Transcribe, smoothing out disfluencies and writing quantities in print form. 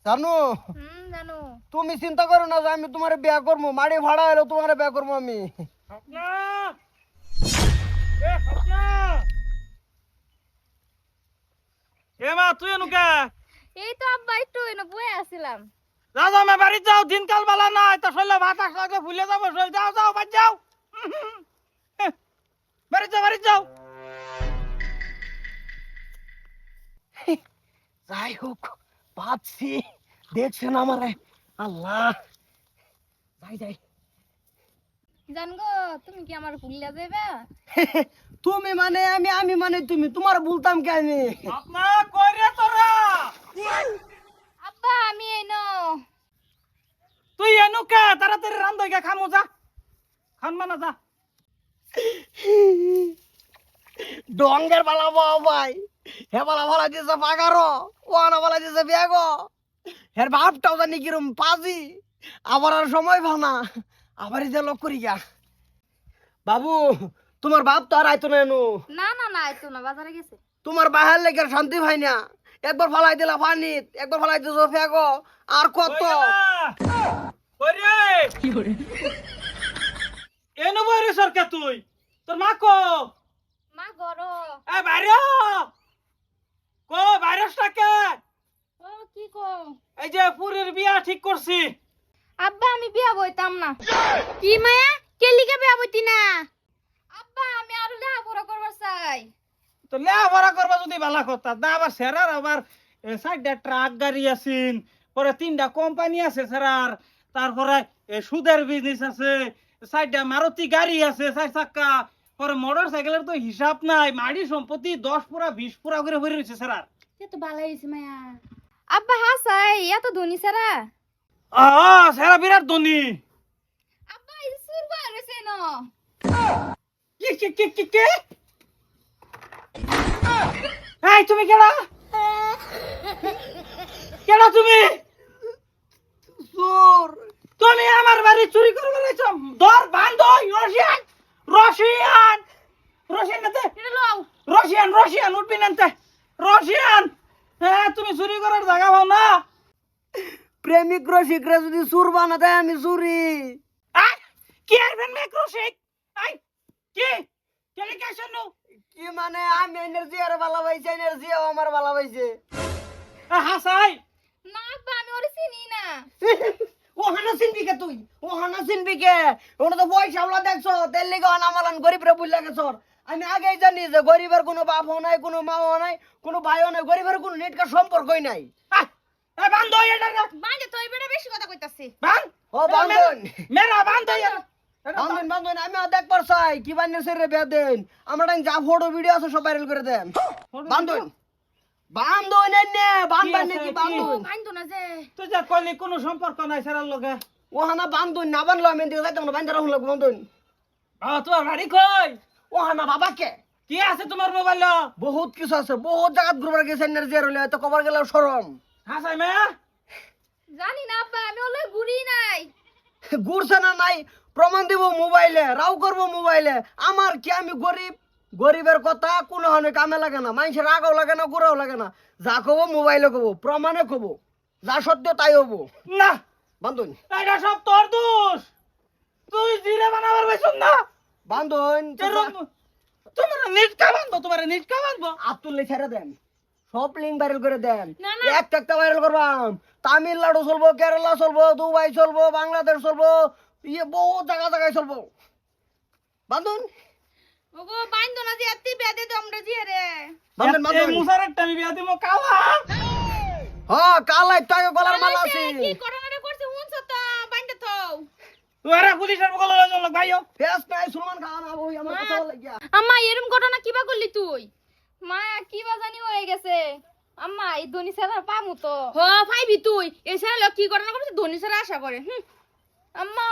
জানো জানো তুমি চিন্তা করো না যে আমি তোমার বিয়া করবো, মাড়ি ভাড়া হলো তোমার বিয়া করবো আমি। স্বপ্না এ স্বপ্না এ মা তুই এনুকা এই তো আব্বা একটু এনে বয়ে আসছিলাম। যাও যাও মে বাড়ি যাও, দিনকাল বেলা নাই তো শৈল ভাত আসলে ভুলে যাবো শৈল। যাও যাও বাড়ি যাও, বাড়ি যাও বাড়ি যাও। যাই হোক ভাবছি, দেখছেন আমারে আল্লাহ। যাই যাই জানগো তুমি কি আমার ভুলিয়া যাইবা? তুমি মানে আমি, আমি মানে তুমি, তোমার বলতাম কে আমি? স্বপ্না কই রে তোরা? আব্বা আমি এনো। তুই এনুকা তাড়াতাড়ি রান্ধ গিয়া খামু যা, খান মানা যা। ডঙ্গের বালা বাবা ভাই, হে বালা বালা দিছে পাগারো, ওয়ানা বালা দিছে বেগো। হের বাপটাও জানি কিরম পাজি, আবার আর সময় ভানা, আবার এই যে লোক করি গা। বাবু তোমার বাপ তো আর আইতো না এনু, না না না আইতো না, বাজারে গেছে। তোমার বাহার লেগে আর শান্তি ভাই না। একবার ফালাই দিলা পানিত, একবার ফালাই দিছো ফেগো, আর কত? কই রে কি করে এনু বইরে সরকা তুই তোর মা কো? মা গরো। এ বাইরে কো, ভাইরাসটাকে ও কি কো? এই যে পুরীর বিয়া ঠিক করছি। আব্বা আমি বিয়া বইতাম না। কি মায়া কে লিগে বিয়া বইতি না? আব্বা আমি আরো লেখাপড়া করবার চাই। তো লেখাপড়া করবা যদি ভালো কথা না, আবার সেরার আবার সাইডটা ট্রাক গাড়ি আছেন, পরে 3টা কোম্পানি আছে সেরার, তারপরে সুদের বিজনেস আছে, সাইডটা মারুতি গাড়ি আছে 4 চাক্কা, পরে মোটর সাইকেলের তো হিসাব নাই, মাড়ি সম্পত্তি 10 পুরা 20 পুরা করে ভরে রয়েছে সেরার। এ তো ভালো হইছে মায়া। আব্বা হাসাই এত ধনী সারা। সেরা বিরাট ধনী। আব্বা এই সুর বার হইছে না। কি কি কি কি কি এই তুমি কেডা? কেডা তুমি? চোর। তুমি আমার বাড়ি চুরি করবে লাইছো? ধর বান্ধ রশিয়ান রশিয়ান রশিয়ান নাতে এটা লও। রশিয়ান রশিয়ান উঠবি নাতে রশিয়ান। হ্যাঁ তুমি চুরি করার জায়গা পাও না। প্রেমিক রসিকরা যদি চুর বানাতে আমি চুরি। আই কি আর ফেন মেক রশিক? আই কি কেলে কেন নো? কি মানে আমি এনার্জি আর ভালো পাইছে, এনার্জি আমার ভালো পাইছে। হাসাই না আব্বা আমি ওরে চিনি না। ও হানা চিনবি কে তুই? ও হানা চিনবি কে? ওটা তো পয়সাওয়ালা দেখছো, তেল লিগে অনামালান গরিবরা বুঝলা গেছো। আমি আগেই জানি যে গরিবের কোনো বাপও নাই, কোনো মাও নাই, কোনো ভাইও নাই, গরিবের কোনো নেটকার সম্পর্কই নাই। এ বান্ধ এটা বাইরে তো এবারে বেশি কথা কইতাছে। বান ও বান্ধন, মেরা বান্ধ বান্ধন বান্ধন আমি দেখবার চাই কি বান্যছে রে বেদেন। আমরা যা ফটো ভিডিও আছে সব ভাইরাল করে দেন। বান্ধন বান্ধন এনে বান্ধন নাকি বান্ধন? বাইন্দো না যে। তুই যা কইলি কোনো সম্পর্ক নাই সেরার লগে। ও হানা বান্ধন না বানলো আমি দিকে যাইতাম না, বান্ধা রাখুন লাগবো বান্ধন। তোমার বাড়ি কই? ও হানা বাবাকে কি আছে তোমার মোবাইল? বহুত কিছু আছে, বহুত জায়গাত ঘুরবার গেছে এনার্জি আর হইলে তো কবার গেলেও সরম। হাসাই মে জানি না আব্বা আমি ওলে ঘুরি নাই। ঘুরছে না নাই প্রমাণ দিব মোবাইলে, রাও করবো মোবাইলে। আমার কি আমি গরিব, গরিবের কথা কোনো হনে কামে লাগে না, মানুষের রাগাও লাগে না, ঘুরাও লাগে না। যা কব মোবাইলে কব, প্রমাণে কব, যা সত্য তাই হবো। না বান্ধন এটা সব তোর দোষ। তুই জিরে বানাবার পাইছ না। বান্ধন তোমার নিটকা বানবো, তোমার নিটকা বানবো। আব্দুল্লে ছেড়ে দেন, সব লিঙ্ক ভাইরাল করে দেন। না, না। একটা ভাইরাল করবাম, তামিলনাড়ু চলবো, কেরালা চলবো, দুবাই চলবো, বাংলাদেশ চলবো, বহুত জায়গা জায়গায় চলবো। বান্ধন ওগো বাইন্দো না যে এত্তি বেদে তো আমরা জি রে। বান্ধন এই বান্ধন মুসারের টাইম বিয়া দিমো কালা। হ্যাঁ কালাই টাকা গলার মালা আছে। কি করোনা করছে হুনছ তো বাইন্দে তো। তুই পুলিশের বগল লয়ে চল ভাইও। ফেস নাই সুলমান খান ওই আমার কথা লাগিয়া। আম্মা এরম ঘটনা কিবা করলি তুই? মা কিবা জানি হয়ে গেছে। আম্মা এই ধনী ছাড়া পামু তো। হ পাইবি তুই। এই ছাড়া লোক কি ঘটনা করছে ধনী ছাড়া আশা করে। আম্মা